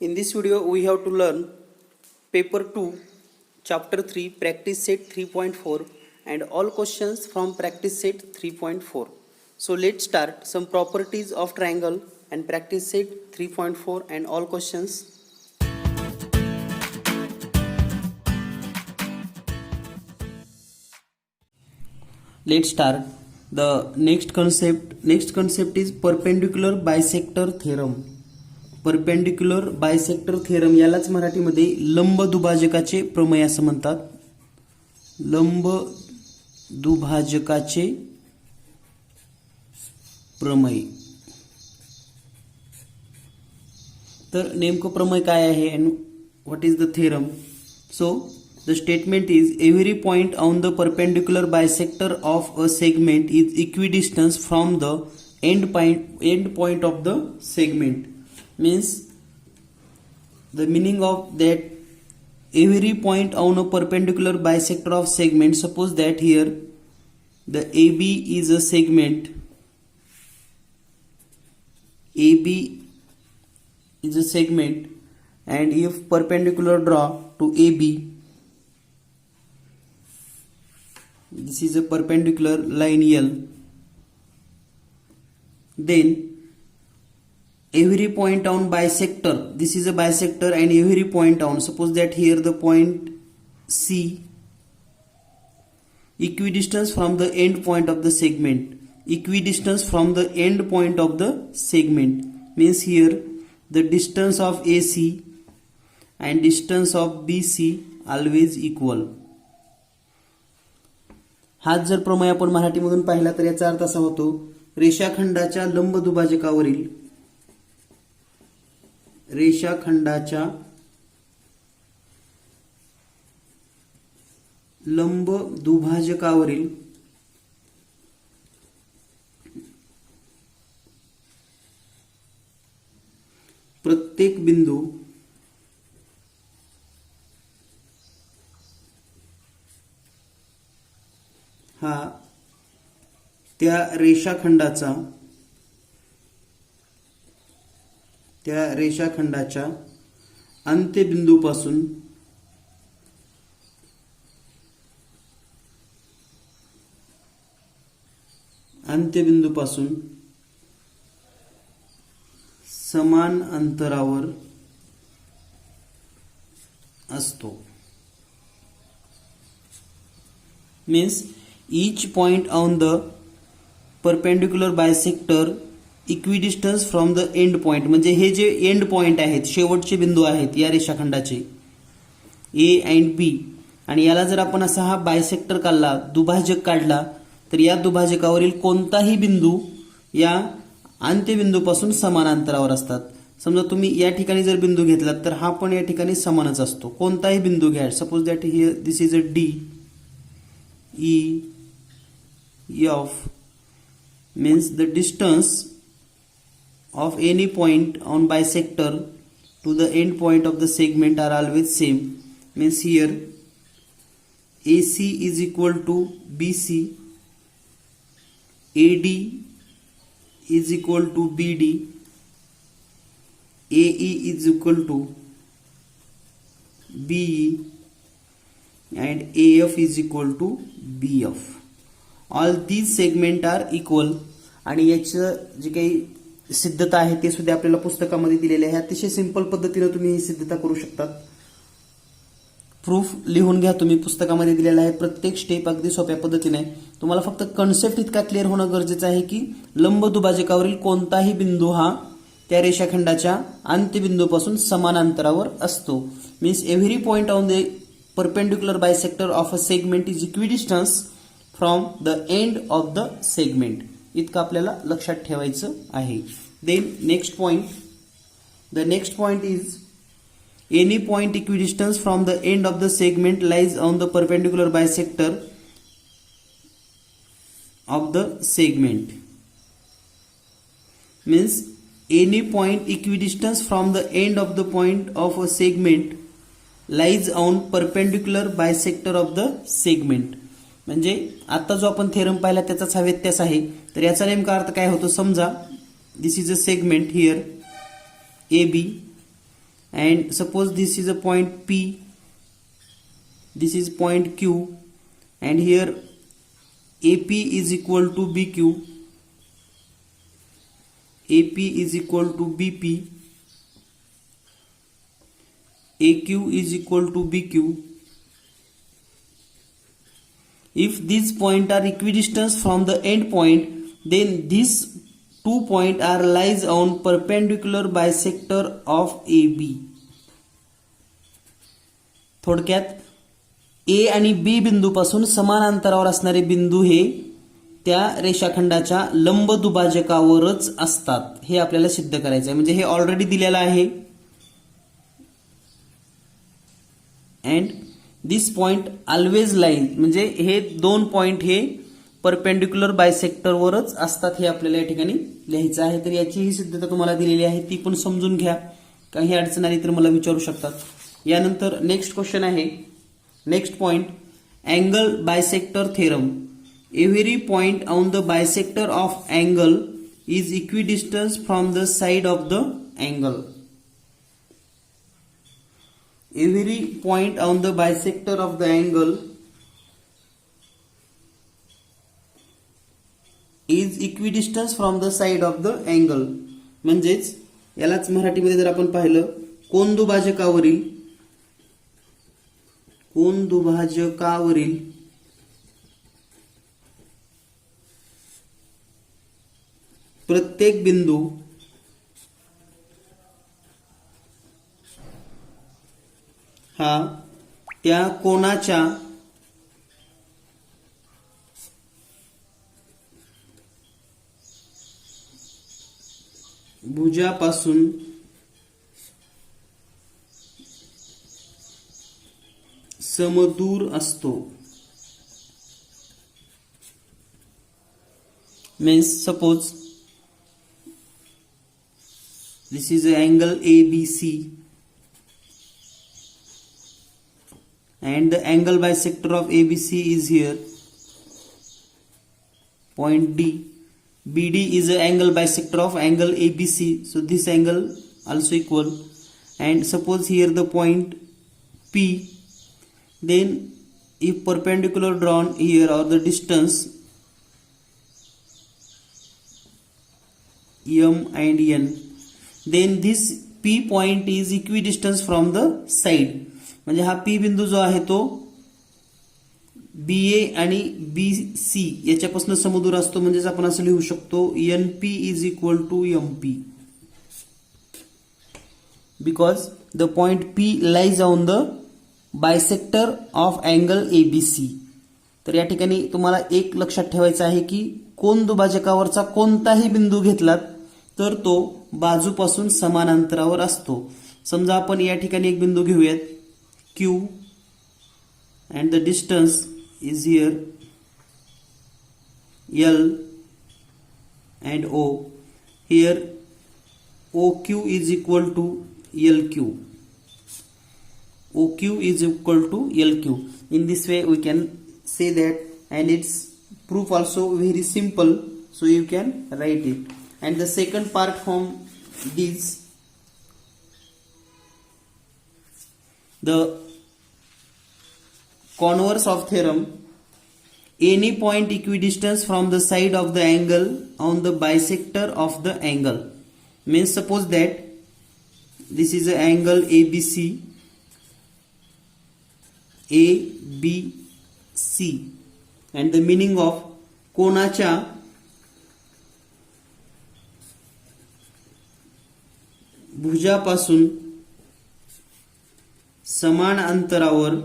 In this video, we have to learn paper 2, chapter 3, practice set 3.4 and all questions from practice set 3.4. So let's start some properties of triangle and practice set 3.4 and all questions. Let's start. The next concept is perpendicular bisector theorem. Perpendicular bisector theorem यालाच मराठीमध्ये लंब दुभाजकाचे प्रमेय असं म्हणतात. लंब दुभाजकाचे प्रमेय. तर नेमकं प्रमेय काय आहे आणि what is the theorem? So the statement is every point on the perpendicular bisector of a segment is equidistance from the and point of the segment. Means the meaning of that every point on a perpendicular bisector of segment, suppose that here the AB is a segment, AB is a segment, and if perpendicular draw to AB, this is a perpendicular line L, then every point on bisector, this is a bisector, and every point on, suppose that here the point C equidistance from the end point of the segment, equidistance from the end point of the segment means here the distance of AC and distance of BC always equal. हाच जर प्रमेय आपण मराठीमधून पाहिला तर याचा अर्थ असा होतो, रेषाखंडाच्या लंब दुभाजकावरील रेषाखंडाच्या लंब दुभाजकावरील प्रत्येक बिंदू हा त्या रेषाखंडाच्या अंत्यबिंदूपासून समान अंतरावर असतो. Means each point on the perpendicular bisector equidistance from the and point, म्हणजे हे जे एंड पॉइंट आहेत, शेवटचे बिंदू आहेत या रेषाखंडाचे ए अँड बी, आणि याला जर आपण असा हा बायसेक्टर काढला, दुभाजक काढला, तर या दुभाजकावरील कोणताही बिंदू या अंत्यबिंदूपासून समान अंतरावर असतात. समजा तुम्ही या ठिकाणी जर बिंदू घेतलात तर हा पण या ठिकाणी समानच असतो. कोणताही बिंदू घ्या, suppose that here this is a D, E, F means the distance of any point on bisector to the end point of the segment are always same. Means here AC is equal to BC, AD is equal to BD, AE is equal to BE, and AF is equal to BF. All these segment are equal. आणि याचं जे काही सिद्धता आहे ते सुद्धा आपल्याला पुस्तकामध्ये दिलेले आहे. अतिशय सिंपल पद्धतीने तुम्ही ही सिद्धता करू शकता. प्रूफ लिहून घ्या तुम्ही, पुस्तकामध्ये दिलेला आहे. प्रत्येक स्टेप अगदी सोप्या पद्धतीने. तुम्हाला फक्त कन्सेप्ट इतका क्लिअर होणं गरजेचं आहे की लंब दुभाजकावरील कोणताही बिंदू हा त्या रेषाखंडाच्या अंत्यबिंदूपासून समान अंतरावर असतो. Means every point on the perpendicular bisector of a segment is equidistance from the end of the segment. इतकं आपल्याला लक्षात ठेवायचं आहे. Then next point is any point equidistance from the end of the segment lies on the perpendicular bisector of the segment. Means any point equidistance from the end of the point of a segment lies on perpendicular bisector of the segment. म्हणजे आता जो आपण theorem पाहिला त्याचाच हा व्यत्यास आहे. तर याचा नेमका अर्थ काय होतो? समजा this is a segment here A B, and suppose this is a point P, this is point Q, and here AP is equal to BQ, AP is equal to BP, AQ is equal to BQ. If these points are equidistant from the end point, then these 2 points are lies on perpendicular bisector of AB. थोडक्यात ए आणि B बिंदूपासून समान अंतरावर असणारे बिंदू हे त्या रेषाखंडाच्या लंब दुभाजकावरच असतात, हे आपल्याला सिद्ध करायचं आहे. म्हणजे हे ऑलरेडी दिलेलं आहे. And this point always line, म्हणजे हे 2 पॉइंट हे परपेंडिक्युलर बायसेक्टरवरच असतात, हे आपल्याला या ठिकाणी लिहायचं आहे. तर याची ही सिद्धता तुम्हाला दिलेली आहे, ती पण समजून घ्या. काही अडचण आली तर मला विचारू शकतात. यानंतर नेक्स्ट क्वेश्चन आहे. Next point, angle bisector theorem. Every point on the bisector of angle is equidistance from the side of the angle. Every point on the bisector of the angle is equidistant from the side of the angle. म्हणजेच यालाच मराठीमध्ये जर आपण पाहिलं, कोन दुभाजकावरील प्रत्येक बिंदू हा त्या कोनाच्या भुजापासून समदूर असतो. Means suppose this is angle ABC and the angle bisector of ABC is here, point D. BD is the angle bisector of angle ABC, so this angle also equal. And suppose here the point P, then if perpendicular drawn here or the distance M and N, then this P point is equidistant from the side. म्हणजे हा P बिंदू जो आहे तो BA आणि BC याच्यापासून समदूर असतो. म्हणजेच आपण असं लिहू शकतो NP is equal to MP, because the point P lies on the bisector of angle ABC. तर या ठिकाणी तुम्हाला एक लक्षात ठेवायचं आहे की कोन दुभाजकावरचा कोणताही बिंदू घेतलात तर तो बाजूपासून समान अंतरावर असतो. समजा आपण या ठिकाणी एक बिंदू घेऊयात Q, and the distance is here L and O. Here OQ is equal to LQ. OQ is equal to LQ. In this way we can say that, and its proof also very simple, so you can write it. And the second part from this, the converse of theorem, any point equidistant from the side of the angle on the bisector of the angle. Means suppose that this is an angle ABC, and the meaning of कोनाच्या भुजापासून समान अंतरावर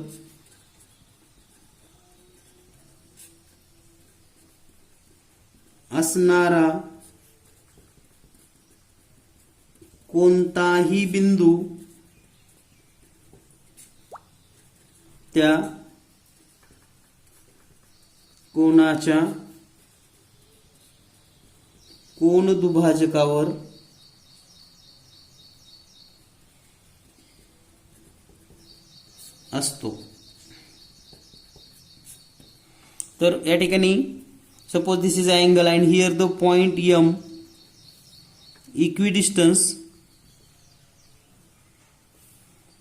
असणारा कोणताही बिंदू त्या कोनाच्या कोन दुभाजकावर असतो. तर या ठिकाणी suppose this is an angle and here the point M equidistance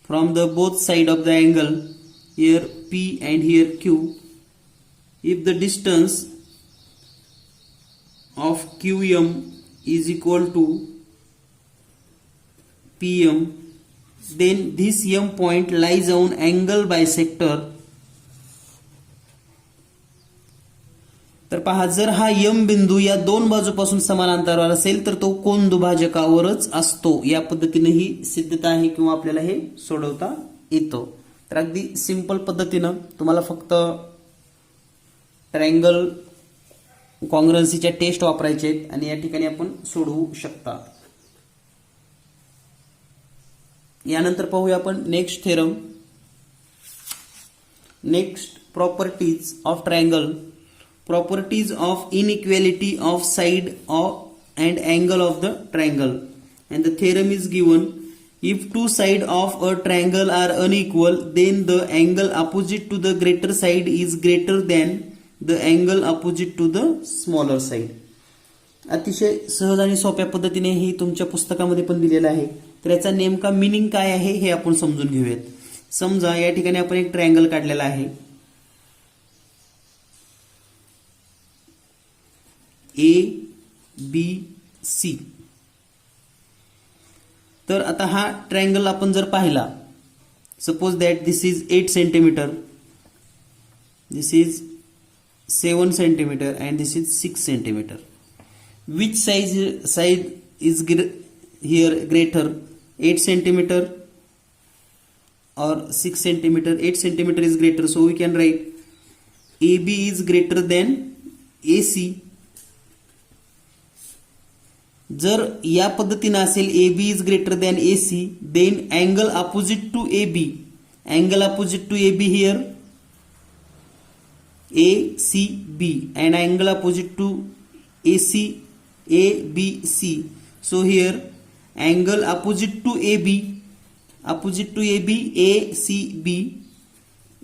from the both side of the angle, here P and here Q, if the distance of QM is equal to PM, then this M point lies on angle bisector. तर पहा, जर हा यम बिंदू या दोन बाजूपासून समान अंतरावर असेल तर तो कोन दुभाजकावरच असतो. या पद्धतीने ही सिद्धता आहे किंवा आपल्याला हे सोडवता येतं. तर अगदी सिंपल पद्धतीनं तुम्हाला फक्त ट्रायंगल कॉन्ग्रुएन्सीच्या टेस्ट वापरायचे आहेत आणि या ठिकाणी आपण सोडवू शकता. यानंतर पाहूया आपण next theorem. Next, properties of triangle. Properties of inequality of side and angle of the triangle, and the theorem is given: if two sides of a triangle are unequal, then the angle opposite to the greater side is greater than the angle opposite to the smaller side. अतिशय सहज आणि सोप्या पद्धतीने ही तुमच्या पुस्तकामध्ये पण दिलेलं आहे. तर याचा नेमका मिनिंग काय आहे हे आपण समजून घेऊयात. समजा या ठिकाणी आपण एक ट्रायंगल काढलेला आहे, ABC. तर आता हा ट्रायंगल आपण जर पाहिला, suppose that this is 8 centimetre, this is 7 centimetre and this is 6 centimetre. Which side is here greater, 8 centimetre or 6 centimeter? 8 centimeter is greater, so we can write AB is greater than AC. जर या पद्धतीने असेल AB is greater than AC, then angle opposite to AB, angle opposite to AB here ACB, and angle opposite to AC ABC. So here angle opposite to AB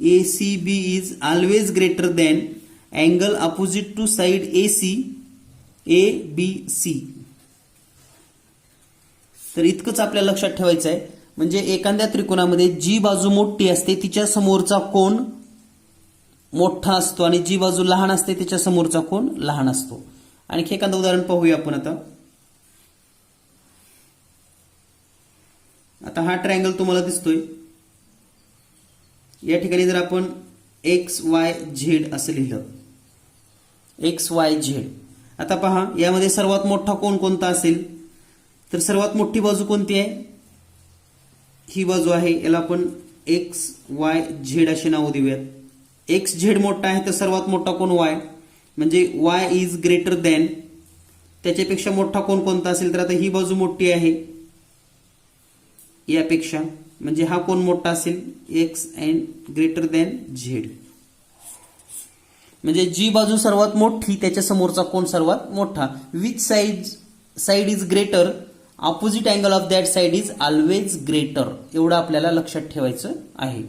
ACB is always greater than angle opposite to side AC ABC. तर इतकंच आपल्याला लक्षात ठेवायचं आहे. म्हणजे एखाद्या त्रिकोणामध्ये जी बाजू मोठी असते तिच्या समोरचा कोन मोठा असतो आणि जी बाजू लहान असते तिच्या समोरचा कोन लहान असतो. आणखी एखादं उदाहरण पाहूया आपण. आता हा ट्रायंगल तुम्हाला दिसतोय. या ठिकाणी जर आपण XYZ असं लिहिलं, XYZ. आता पहा, यामध्ये सर्वात मोठा कोन कोणता असेल, तर सर्वात मोठी बाजू कोणती आहे, ही बाजू आहे. याला आपण XYZ अशी नाव देऊयात. XZ मोठा आहे तर सर्वात मोठा कोन Y, म्हणजे Y इज ग्रेटर दॅन. त्याच्यापेक्षा मोठा कोन कोणता असेल, तर आता ही बाजू मोठी आहे यापेक्षा, म्हणजे हा कोन मोठा असेल X and greater than Z. म्हणजे जी बाजू सर्वात मोठी त्याच्या समोरचा कोन सर्वात मोठा. Which side is greater, opposite angle of that side is always greater. एवढं आपल्याला लक्षात ठेवायचं आहे.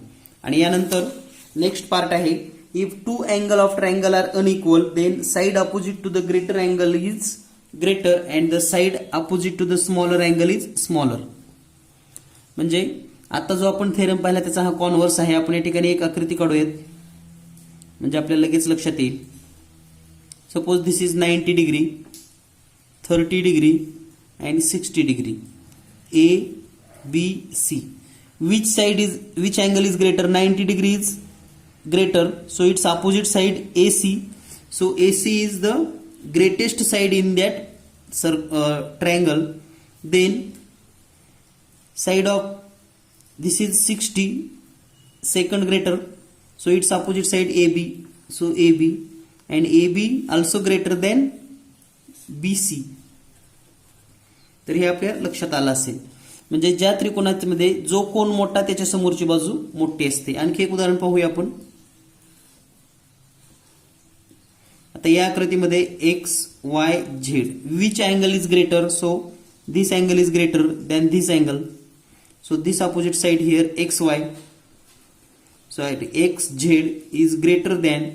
आणि यानंतर नेक्स्ट पार्ट आहे, if two angle of triangle are unequal, then side opposite to the greater angle is greater and the side opposite to the smaller angle is smaller. म्हणजे आता जो आपण थेरम पाहिला त्याचा हा कॉन्व्हर्स आहे. आपण या ठिकाणी एक आकृती काढूयात म्हणजे आपल्याला लगेच लक्षात येईल. Suppose this is 90 degree, 30 degree and 60 degree, A, B, C. Which angle is greater? 90 degree is greater, so its opposite side AC. So AC is the greatest side in that triangle. Then side of this is 60, second greater, so its opposite side AB. So AB, and AB also greater than BC. तर हे आपल्या लक्षात आलं असेल. म्हणजे ज्या त्रिकोणामध्ये जो कोन मोठा त्याच्या समोरची बाजू मोठी असते. आणखी एक उदाहरण पाहूया आपण. आता या आकृतीमध्ये XYZ, which angle is greater, so this angle is greater than this angle, so this opposite side here XY, so XZ is greater than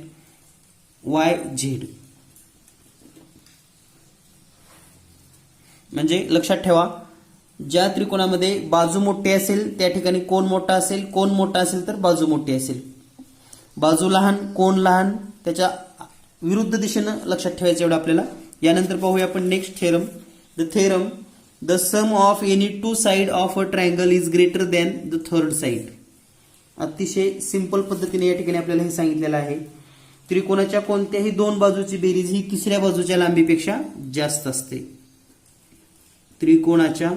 YZ. म्हणजे लक्षात ठेवा, ज्या त्रिकोणामध्ये बाजू मोठी असेल त्या ठिकाणी कोन मोठा असेल, कोन मोठा असेल तर बाजू मोठी असेल. बाजू लहान कोन लहान त्याच्या विरुद्ध दिशेनं लक्षात ठेवायचं एवढं आपल्याला. यानंतर पाहूया आपण next theorem. The theorem the sum of any two side of a triangle is greater than the third side. अतिशय सिंपल पद्धतीने या ठिकाणी आपल्याला हे सांगितलेलं आहे. त्रिकोणाच्या कोणत्याही दोन बाजूची बेरीज ही तिसऱ्या बाजूच्या लांबीपेक्षा जास्त असते. त्रिकोणाच्या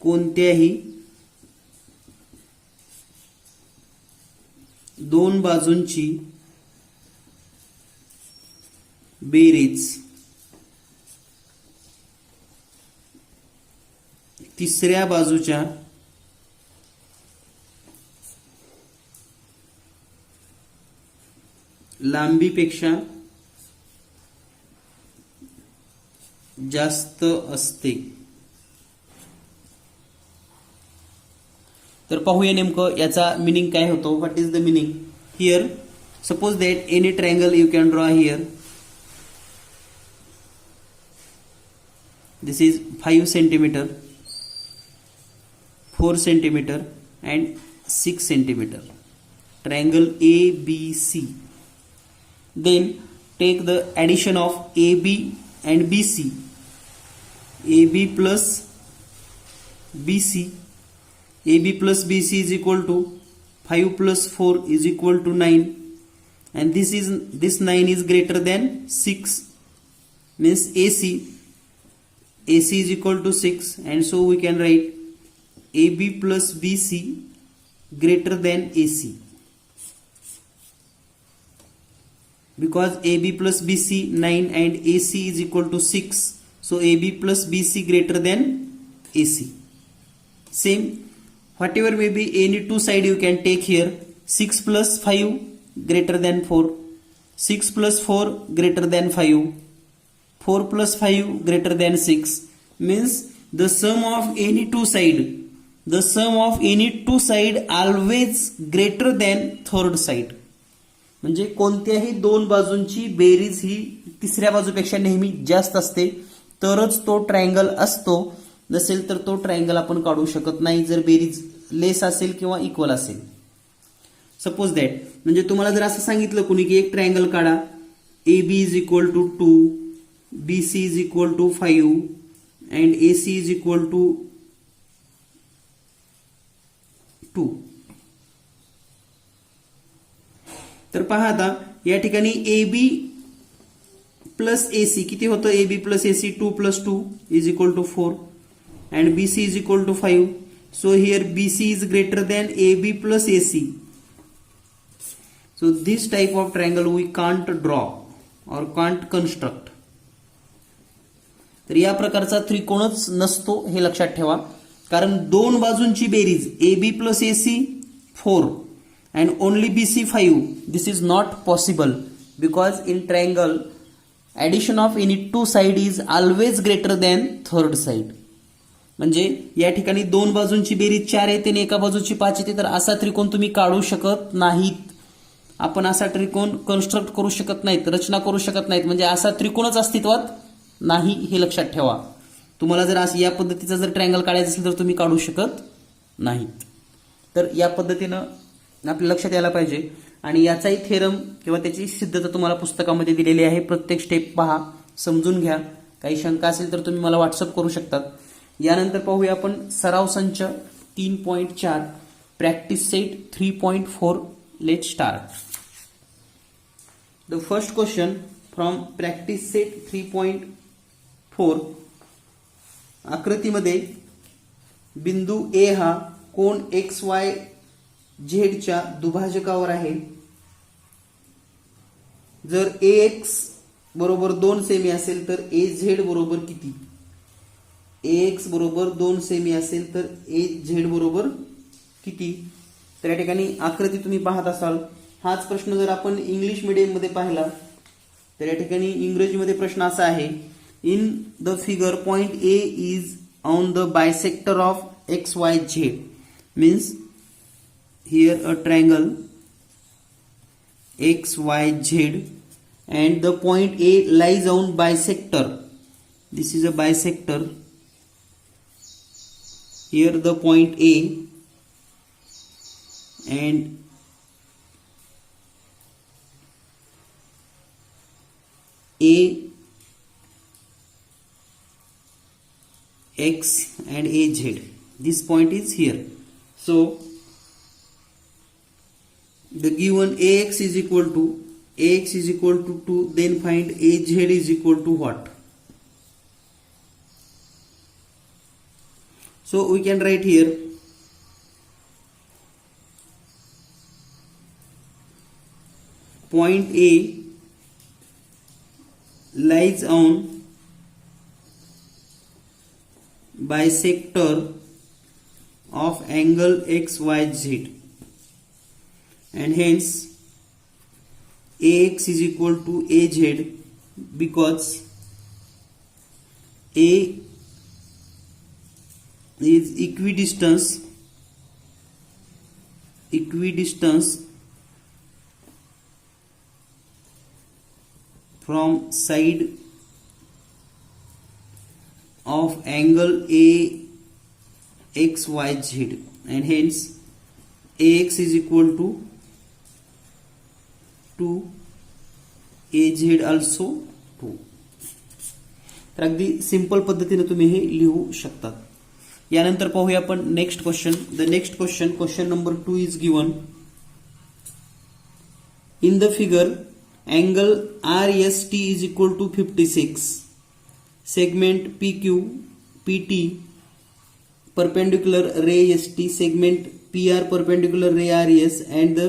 कोणत्याही दोन बाजूंची बेरीज तिसऱ्या बाजूच्या लांबीपेक्षा जास्त असते. तर पाहूया नेमकं याचा मिनिंग काय होतो. What is the meaning here. Suppose that any triangle you can draw here. This is 5 centimeter, 4 centimeter and 6 centimeter. Triangle ABC. Then take the addition of AB and BC. AB plus BC. AB plus BC is equal to 5 plus 4 is equal to 9, and this 9 is greater than 6, means AC is equal to 6, and so we can write AB plus BC greater than AC, because AB plus BC 9 and AC is equal to 6, so AB plus BC greater than AC. Same, whatever may be any two side you can take here. 6 plus 5 greater than 4, 6 plus 4 greater than 5, 4 plus 5 greater than 6, means the sum of any two side always greater than third side. म्हणजे कोणत्याही दोन बाजूंची berries ही तिसऱ्या बाजूपेक्षा नेहमी जास्त असते, तरच तो triangle असतो. नसेल तर तो ट्रायंगल आपण काढू शकत नाही जर बेरीज लेस असेल किंवा इक्वल असेल. सपोज दॅट, म्हणजे तुम्हाला जर असं सांगितलं कुणी की एक ट्रायंगल काढा, AB is equal to 2, BC is equal to 5 and AC is equal to 2. तर पहा आता या ठिकाणी AB प्लस AC किती होतं. AB plus AC 2 plus 2 is equal to 4 and BC is equal to 5. So here BC is greater than AB plus AC. So this type of triangle we can't draw or can't construct. तर या प्रकारचा त्रिकोणच नसतो हे लक्षात ठेवा, कारण दोन बाजूंची berries AB plus AC 4 and only BC 5. This is not possible because in triangle addition of any two side is always greater than third side. म्हणजे या ठिकाणी दोन बाजूंची बेरीज 4 येते आणि एका बाजूची 5 येते, तर असा त्रिकोण तुम्ही काढू शकत नाहीत. आपण असा त्रिकोण कन्स्ट्रक्ट करू शकत नाहीत, रचना करू शकत नाहीत. म्हणजे असा त्रिकोणच अस्तित्वात नाही हे लक्षात ठेवा. तुम्हाला जर असं या पद्धतीचा जर ट्रायंगल काढायचा असेल तर तुम्ही काढू शकत नाहीत. तर या पद्धतीनं आपल्या लक्षात यायला पाहिजे. आणि याचाही थेरम किंवा त्याची सिद्धता तुम्हाला पुस्तकामध्ये दिलेली आहे. प्रत्येक स्टेप पहा, समजून घ्या. काही शंका असेल तर तुम्ही मला व्हॉट्सअप करू शकतात. यानंतर पाहूया आपण सराव संच 3.4 practice set 3.4. Let start. The first question from practice set 3.4. आकृतीमध्ये बिंदू ए हा कोन XY Z च्या दुभाजकावर आहे. जर AX बरोबर 2 सेमी असेल तर AZ बरोबर किती. AX बरोबर 2 सेमी असेल तर AZ बरोबर किती. तर या ठिकाणी आकृती तुम्ही पाहत असाल. हाच प्रश्न जर आपण इंग्लिश मीडियम मध्ये पाहिला तर या ठिकाणी इंग्रजीमध्ये प्रश्न असा आहे. In the figure point A is on the bisector of XYZ. Means here a triangle XYZ and the point A lies on bisector This is a bisector. Here the point A and A X and AZ. This point is here. So the given AX is equal to 2, then find AZ is equal to what? So we can write here point A lies on bisector of angle XYZ, and hence AX is equal to AZ because A is equidistance from side of angle AXYZ, and hence AX is equal to 2, AZ also 2. तर अगदी simple पद्धतीने तुम्ही हे लिहू शकता. यानंतर पाहूया आपण next question. The next question number 2 is given. In the figure angle RST is equal to 56. Segment PQ PT perpendicular ray ST, segment PR perpendicular ray RS, and the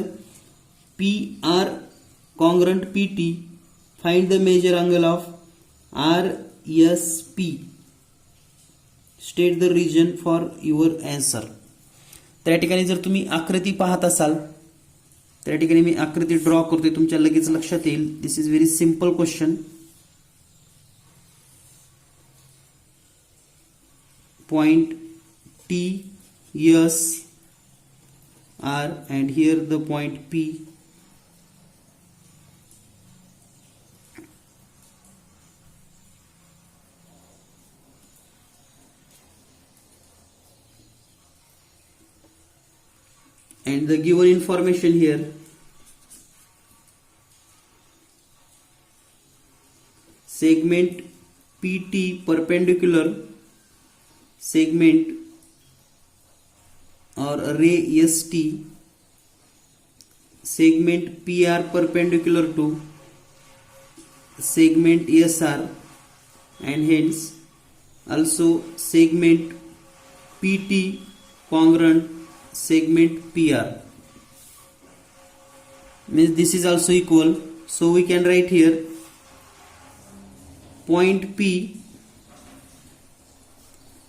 PR congruent PT. Find the major angle of RSP. State the region for your answer. त्या ठिकाणी जर तुम्ही आकृती पाहत असाल, त्या ठिकाणी मी आकृती ड्रॉ करतोय, तुमच्या लगेच लक्षात येईल. This is very simple question. Point T, S, R, and here the point P. And the given information here, segment PT perpendicular segment or ray ST, segment PR perpendicular to segment SR, and hence also segment PT congruent segment PR, means this is also equal. So we can write here point P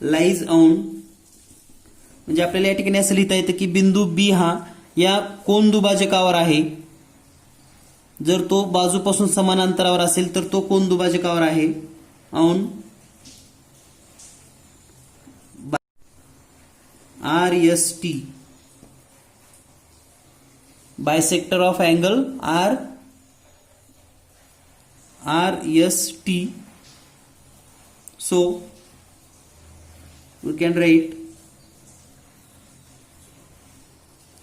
lies on, म्हणजे आपल्याला या ठिकाणी असं लिहिता येतं की बिंदू B हा या कोन दुभाजकावर आहे. जर तो बाजूपासून समान अंतरावर असेल तर तो कोन दुभाजकावर आहे. On RST, bisector of angle RST. So we can write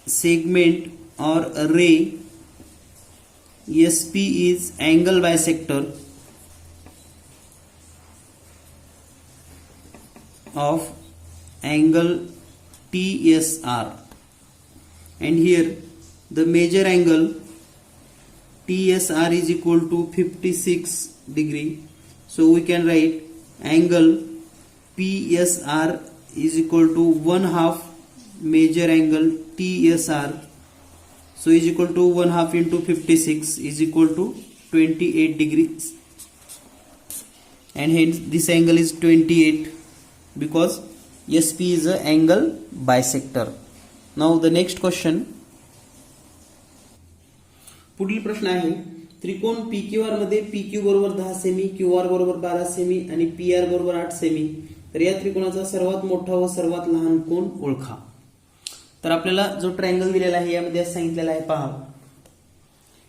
segment or ray SP is angle bisector of angle TSR, and here the major angle TSR is equal to 56 degree. So we can write angle PSR is equal to 1/2 major angle TSR. So is equal to 1/2 into 56 is equal to 28 degrees, and hence this angle is 28 because SP is a angle bisector. Now the next question. पुढील प्रश्न आहे, त्रिकोण PQR मध्ये PQ बरोबर 10 semi, QR बरोबर 12 semi आणि PR बरोबर 8 semi. तर या त्रिकोणाचा सर्वात मोठा व सर्वात लहान कोन ओळखा. तर आपल्याला जो ट्रायंगल दिलेला आहे यामध्ये सांगितलेला आहे पहा.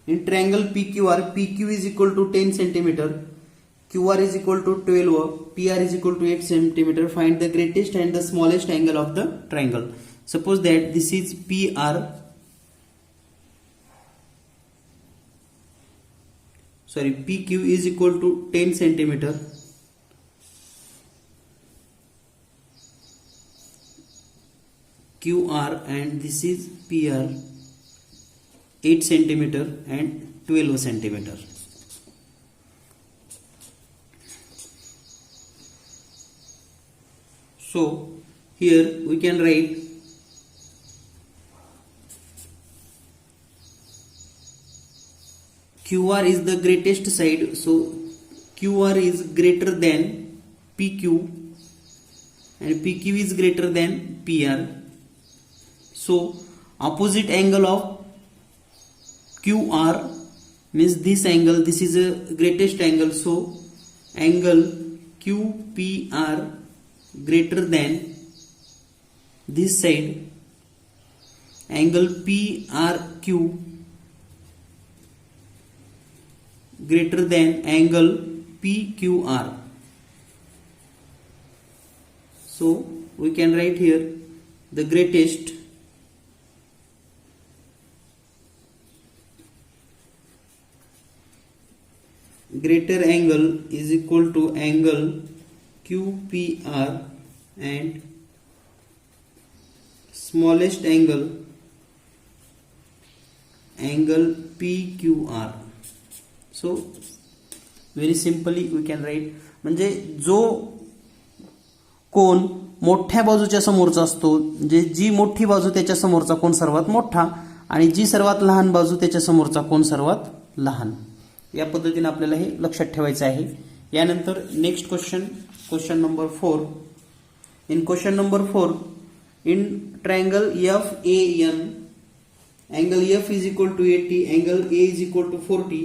In triangle PQR, PQ is equal to 10 centimetre, QR is equal to 12, PR is equal to 8 centimeter. Find the greatest and the smallest angle of the triangle. Suppose that this is PR, sorry, PQ is equal to 10 centimeter. QR and this is PR 8 centimeter and 12 centimeter. So here we can write QR is the greatest side, so QR is greater than PQ and PQ is greater than PR. So opposite angle of QR means this angle, this is a greatest angle, so angle QPR greater than this side, angle PRQ greater than angle PQR. So we can write here the greatest greater angle is equal to angle QPR and smallest angle PQR. So very simply we can write, म्हणजे जो कोन मोठ्या बाजूच्या समोरचा असतो, म्हणजे जी मोठी बाजू त्याच्या समोरचा कोन सर्वात मोठा आणि जी सर्वात लहान बाजू त्याच्या समोरचा कोन सर्वात लहान. या पद्धतीने आपल्याला हे लक्षात ठेवायचं आहे. यानंतर next question number 4. In question number 4, in triangle FAN, angle F is equal to 80, angle A is equal to 40.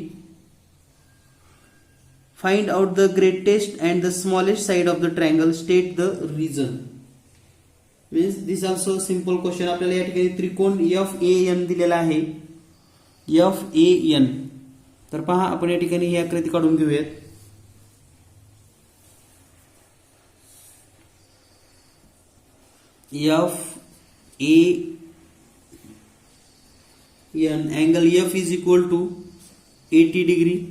Find out the greatest and the smallest side of the triangle. State the reason. Means this also simple question. आपल्याला या ठिकाणी त्रिकोण FAN दिलेला आहे. FAN. तर पहा आपण या ठिकाणी ही आकृती काढून घेऊयात. FAN, angle F is equal to 80 degree,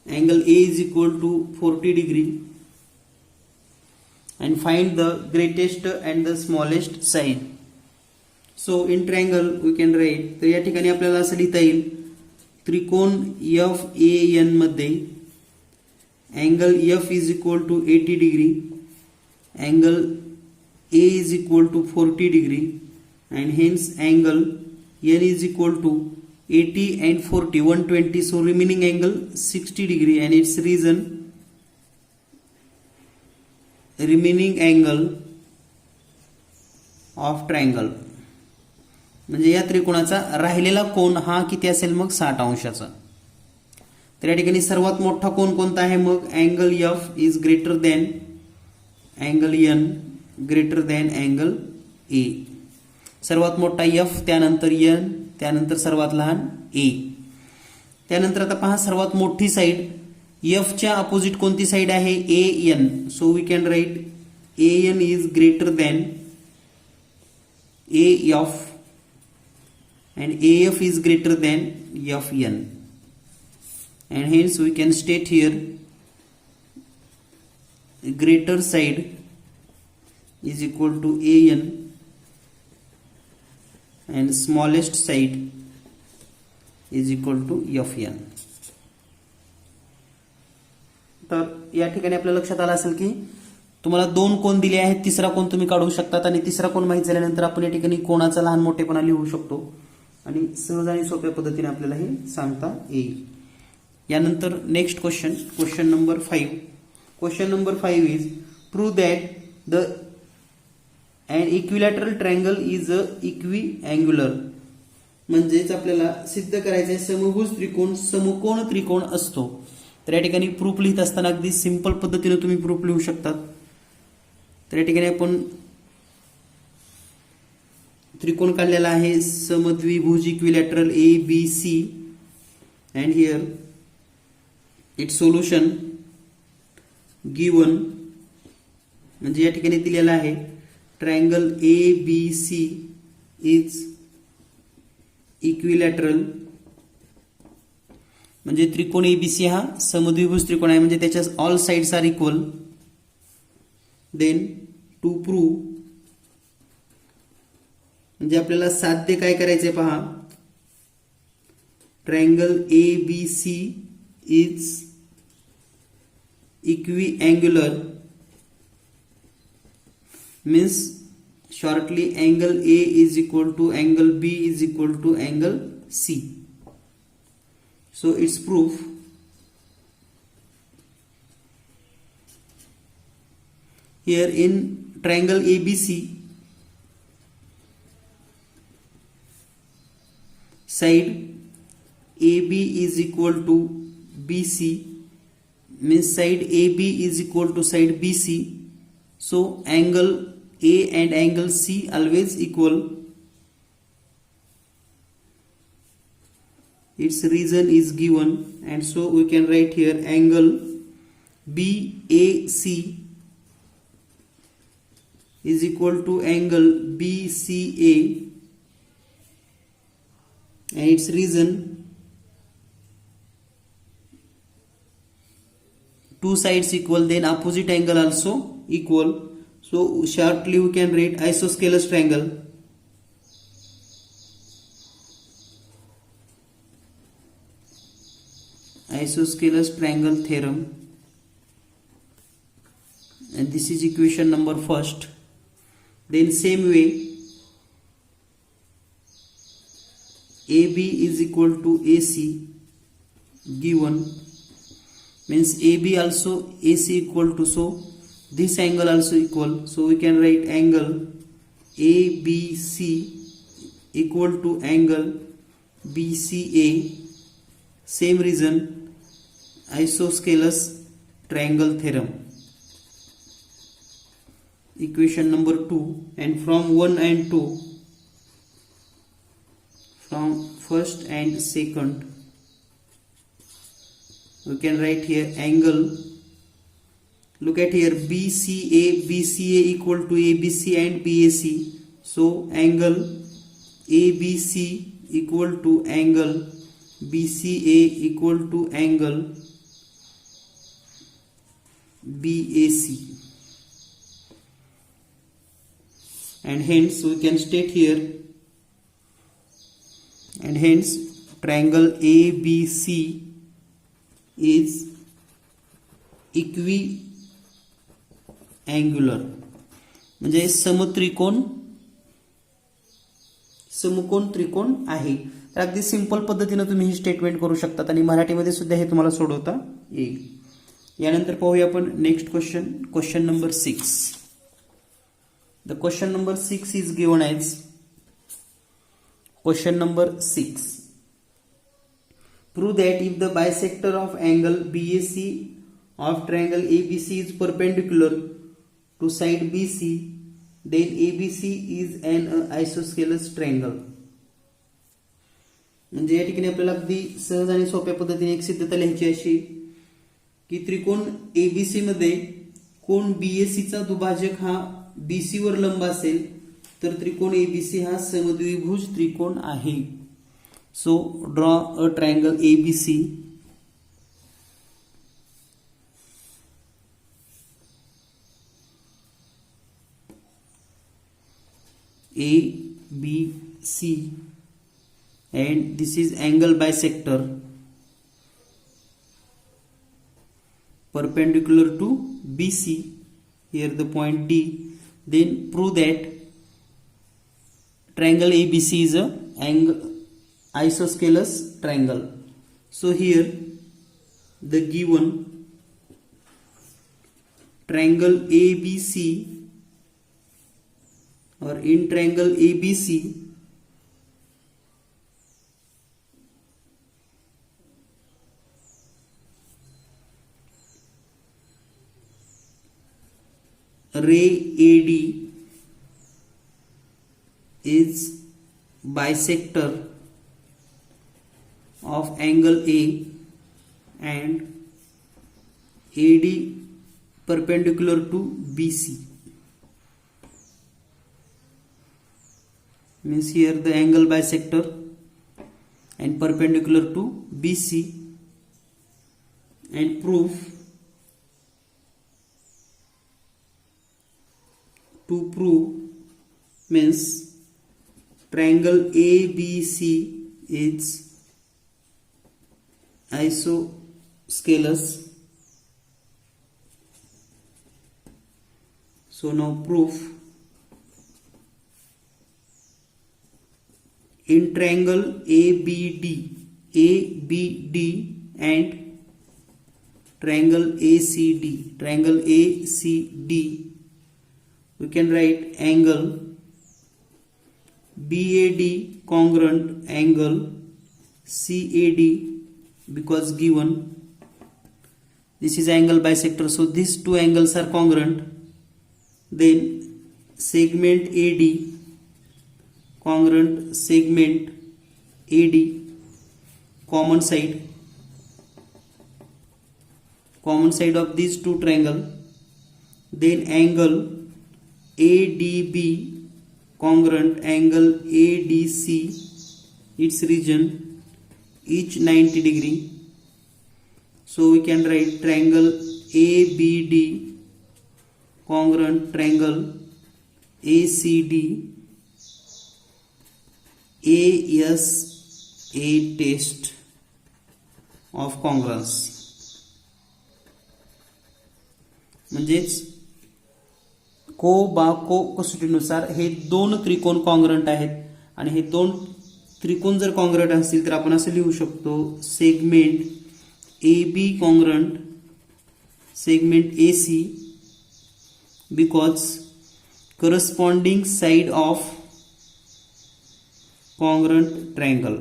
angle A is equal to 40 degree, and find the greatest and the smallest side. So in triangle we can write, तर या ठिकाणी आपल्याला असं लिहिता येईल, त्रिकोण FAN मध्ये angle F is equal to 80 degree, angle A is equal to 40 degree, and hence angle N is equal to 80 and 40, 120, so remaining angle 60 degree, and its reason remaining angle of triangle. म्हणजे या त्रिकोणाचा राहिलेला कोन हा किती असेल मग 60 अंशाचा. तर या ठिकाणी सर्वात मोठा कोन कोणता आहे मग angle F is greater than angle N greater than angle A. सर्वात मोठा F, त्यानंतर N, त्यानंतर सर्वात लहान A. त्यानंतर आता पहा सर्वात मोठी साइड F च्या अपोजिट कोणती साइड आहे AN. So we can write AN is greater than AF and AF is greater than FN, and hence we can state here greater side is equal to AN and smallest side is equal to FN. तर या ठिकाणी आपल्या लक्षात आलं असेल की तुम्हाला दोन कोन दिले आहेत, तिसरा कोन तुम्ही काढू शकतात आणि तिसरा कोन माहित झाल्यानंतर आपण या ठिकाणी कोणाचा लहान मोठेपणा लिहू शकतो आणि सहज आणि सोप्या पद्धतीने आपल्याला हे सांगता येईल. यानंतर next question number 5. Question number 5 is prove that the and equilateral triangle is a equiangular. म्हणजेच आपल्याला सिद्ध करायचे समभुज त्रिकोण समकोण त्रिकोण असतो. तर या ठिकाणी प्रूफ लिहित असताना अगदी सिंपल पद्धतीने तुम्ही प्रूफ लिहू शकतात. तर या ठिकाणी आपण त्रिकोण काढलेला आहे समद्विभुज equilateral ABC, and here its solution given, म्हणजे या ठिकाणी दिलेला आहे ट्रायंगल ABC इज इक्विलॅटरल, म्हणजे त्रिकोण ABC हा समद्विभुज त्रिकोण आहे, म्हणजे त्याच्या all sides are equal. Then to prove, म्हणजे आपल्याला साध्य काय करायचंय पहा, triangle ABC is equiangular, means shortly angle A is equal to angle B is equal to angle C. So its proof, here in triangle ABC, side AB is equal to BC, means side AB is equal to side BC. So angle A and angle C always equal. Its region is given, and so we can write here angle BAC is equal to angle BCA, and its region, two sides equal, then opposite angle also equal. So shortly we can write isosceles triangle. Isosceles triangle theorem, and this is equation number first. Then same way AB is equal to AC given, means AB also AC equal to, so this angle also equal, so we can write angle ABC equal to angle BCA. Same reason, isosceles triangle theorem, equation number 2. And from 1 and 2, from first and second, we can write here angle, look at here, BCA equal to ABC and BAC. So angle ABC equal to angle BCA equal to angle BAC, and hence we can state here, and hence triangle ABC is इक्विअँग्युलर, म्हणजे समकोण त्रिकोण आहे. तर अगदी simple पद्धतीने तुम्ही ही statement करू शकतात, आणि मराठीमध्ये सुद्धा हे तुम्हाला सोडवता येईल. यानंतर पाहूया आपण next question, question number 6. The question number 6 is given as, question number 6, prove that if the bisector of angle BAC of triangle ABC is perpendicular to side BC, then ABC is an isosceles triangle. म्हणजे या ठिकाणी आपल्याला अगदी सहज आणि सोप्या पद्धतीने एक सिद्धता लिहायची अशी की त्रिकोण ABC मध्ये कोण BAC चा दुभाजक हा BC वर लंब असेल तर त्रिकोण ABC हा समद्विभुज त्रिकोण आहे. So draw a triangle ABC. ABC, and this is angle bisector perpendicular to BC, here the point D. Then prove that triangle ABC is a isosceles triangle. So here the given triangle ABC, or in triangle ABC ray AD is bisector of angle A, and AD perpendicular to BC. Means here the angle bisector and perpendicular to BC, and proof means triangle ABC is isosceles. So now proof: in triangle ABD and triangle ACD, we can write angle BAD congruent angle CAD, because given this is angle bisector, so these two angles are congruent. Then segment AD congruent segment AD, common side of these two triangle. Then angle ADB congruent angle ADC, its region each 90 degree. So we can write triangle ABD congruent triangle ACD, ASA test of congruence. म्हणजेच को कसोटीनुसार हे दोन त्रिकोण congruent आहेत, आणि हे दोन त्रिकोण जर congruent असतील तर आपण असं लिहू शकतो: segment AB congruent segment AC, because corresponding side of congruent triangle.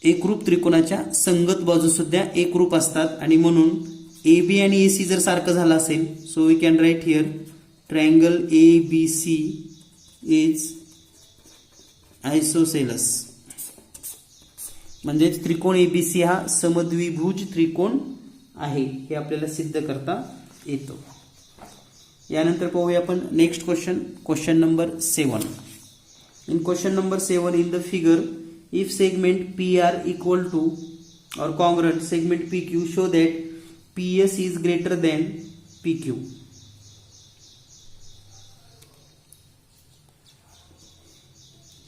एकरूप त्रिकोणाच्या संगत बाजू सुद्धा एकरूप असतात, आणि म्हणून AB आणि AC जर सारखं झालं असेल, so we can write here triangle ABC is isosceles. म्हणजे त्रिकोण ABC हा समद्विभुज त्रिकोण आहे, हे आपल्याला सिद्ध करता येतं. यानंतर पाहूया आपण next question number 7. In question number 7, in the figure, if segment PR equal to or congruent segment PQ, show that PS is greater than PQ.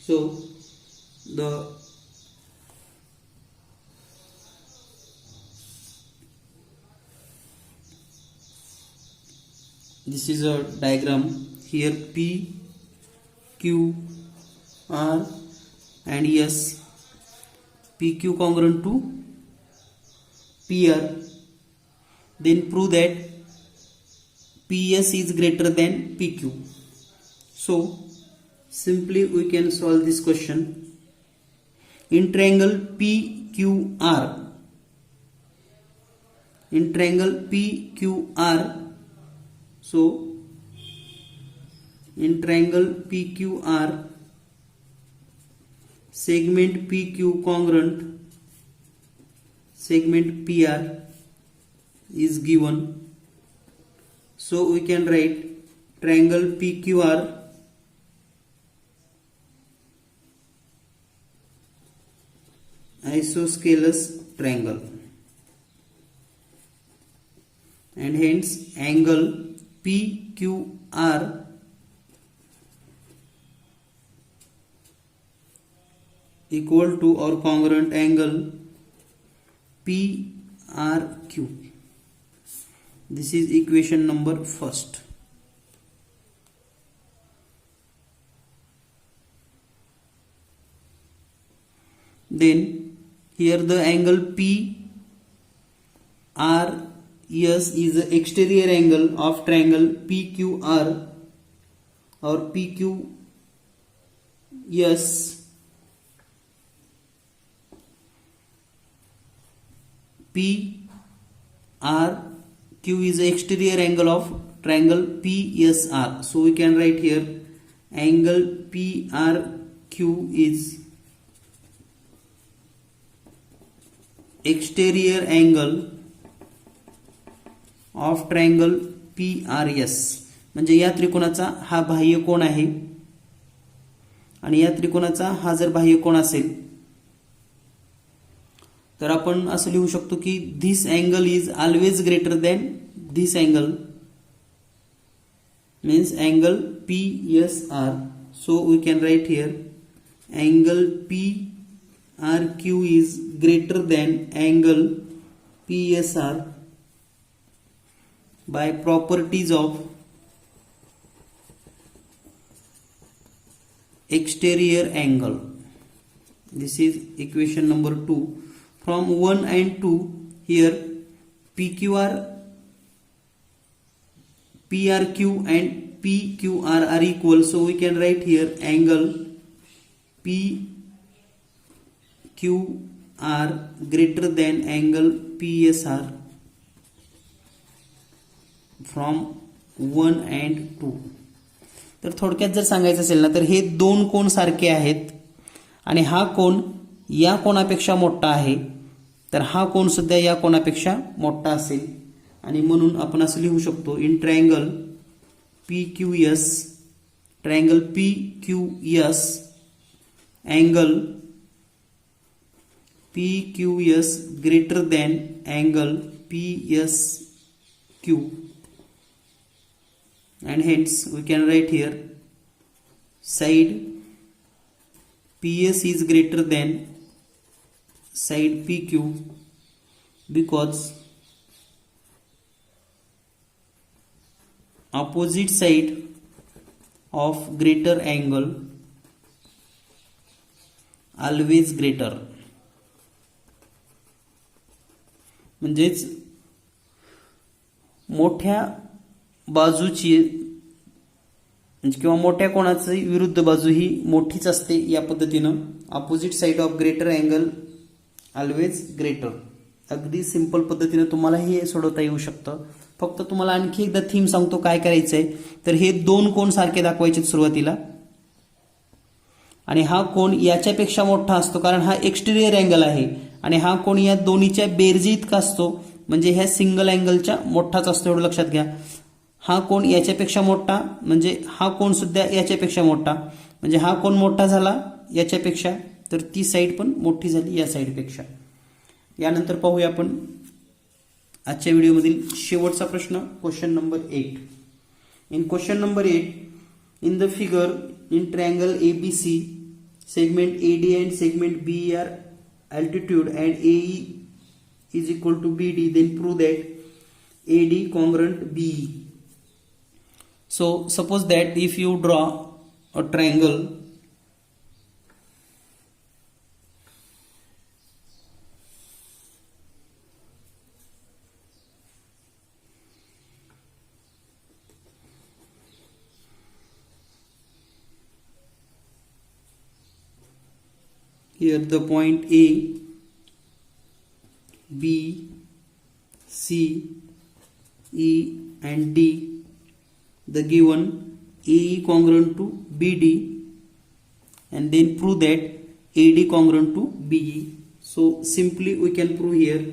So this is a diagram. Here P, Q, R and S. PQ congruent to PR. Then prove that PS is greater than PQ. So simply we can solve this question. In triangle PQR, so in triangle PQR, segment PQ congruent segment PR is given. So we can write triangle PQR isosceles triangle, and hence angle PQR equal to or congruent angle PRQ. This is equation number 1. Then here the angle PRS is the exterior angle of triangle PQR or PQS. PRQ is the exterior angle of triangle PSR. So we can write here angle PRQ is exterior angle of triangle PRS, म्हणजे या त्रिकोणाचा हा बाह्य कोन आहे आणि या त्रिकोणाचा हा जर बाह्य कोन असेल तर आपण असं लिहू शकतो की this angle is always greater than this angle, means angle PSR. So we can write here angle PRQ is greater than angle PSR by properties of exterior angle. This is equation number 2. From 1 and 2, here PQR, PRQ and PQR are equal, so we can write here angle PQR greater than angle PSR from 1 and 2. तर थोडक्यात जर सांगायचं असेल ना तर हे दोन कोन सारखे आहेत आणि हा कोन या कोनापेक्षा मोठा आहे, तर हा कोन सुद्धा या कोनापेक्षा मोठा असेल आणि म्हणून आपण असं लिहू शकतो in triangle PQS, triangle PQS, angle PQS greater than angle PSQ, and hence we can write here side PS is greater than side PQ because opposite side of greater angle always greater. म्हणजेच मोठ्या बाजूची किंवा मोठ्या कोणाची विरुद्ध बाजू ही मोठीच असते, या पद्धतीनं opposite side of greater angle always greater. अगदी सिंपल पद्धतीने तुम्हाला हे सोडवता येऊ शकतं. फक्त तुम्हाला आणखी एकदा थीम सांगतो काय करायचंय. तर हे दोन कोन सारखे दाखवायचे सुरुवातीला आणि हा कोन याच्यापेक्षा मोठा असतो कारण हा एक्सटेरियर अँगल आहे आणि हा कोन या दोन्हीच्या बेरजे इतका असतो, म्हणजे ह्या सिंगल अँगलच्या मोठाच असतो, एवढं लक्षात घ्या. हा कोन याच्यापेक्षा मोठा म्हणजे हा कोन सुद्धा याच्यापेक्षा मोठा, म्हणजे हा कोन मोठा झाला याच्यापेक्षा तर ती साईड पण मोठी झाली या साईडपेक्षा. यानंतर पाहूया आपण आजच्या व्हिडिओमधील शेवटचा प्रश्न, question number 8. In question number 8, in the figure in triangle ABC, segment AD and segment BE are altitude and AE is equal to BD, then prove that AD congruent BE. So suppose that if you draw a triangle here, the point A, B, C, E and D, the given AE congruent to BD, and then prove that AD congruent to BE. So simply we can prove here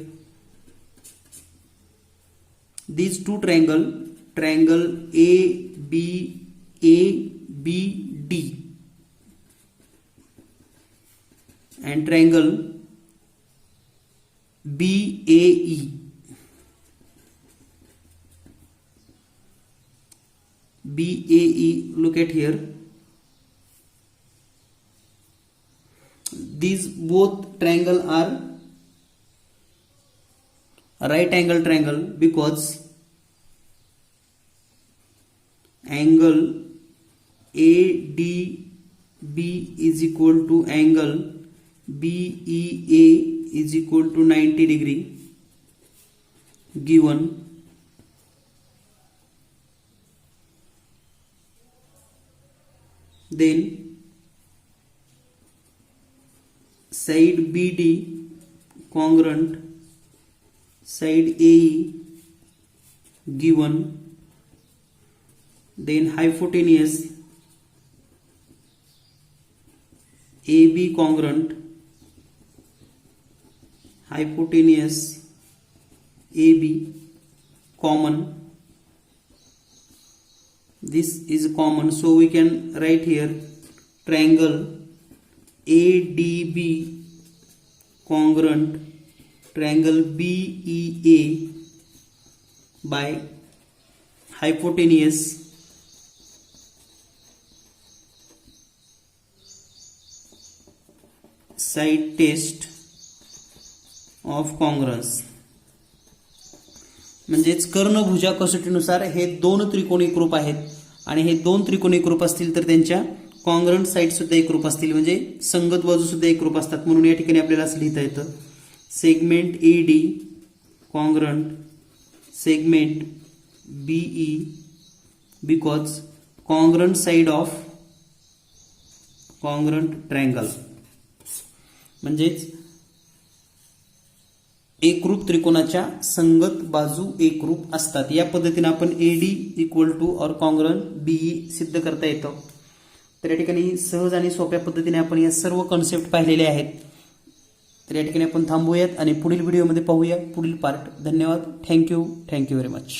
these two triangle ABD and triangle BAE. BAE, look at here. These both triangle are a right angle triangle because angle ADB is equal to angle BEA is equal to 90 degree given. Then side BD congruent side AE given. Then hypotenuse AB congruent hypotenuse AB common. This is common, so we can write here triangle ADB congruent triangle BEA by hypotenuse side test of congruence. म्हणजेच कर्णभुजा कसोटीनुसार हे दोन त्रिकोण एकरूप आहेत आणि हे दोन त्रिकोण एकरूप असतील तर त्यांच्या कॉन्ग्रंट साईड सुद्धा एकरूप असतील, म्हणजे संगत बाजू सुद्धा एकरूप असतात. म्हणून या ठिकाणी आपल्याला असं लिहिता येतं segment AD congruent segment BE because congruent side of congruent triangle. म्हणजेच एकरूप त्रिकोणाच्या संगत बाजू एकरूप असतात. या पद्धतीने आपण AD इक्वल टू और कॉन्ग्रंट BE सिद्ध करता येतं. तर या ठिकाणी सहज आणि सोप्या पद्धतीने आपण या सर्व कॉन्सेप्ट पाहिलेले आहेत. तर या ठिकाणी आपण थांबूयात आणि पुढील व्हिडिओमध्ये पाहूया पुढील पार्ट. धन्यवाद. Thank you very much.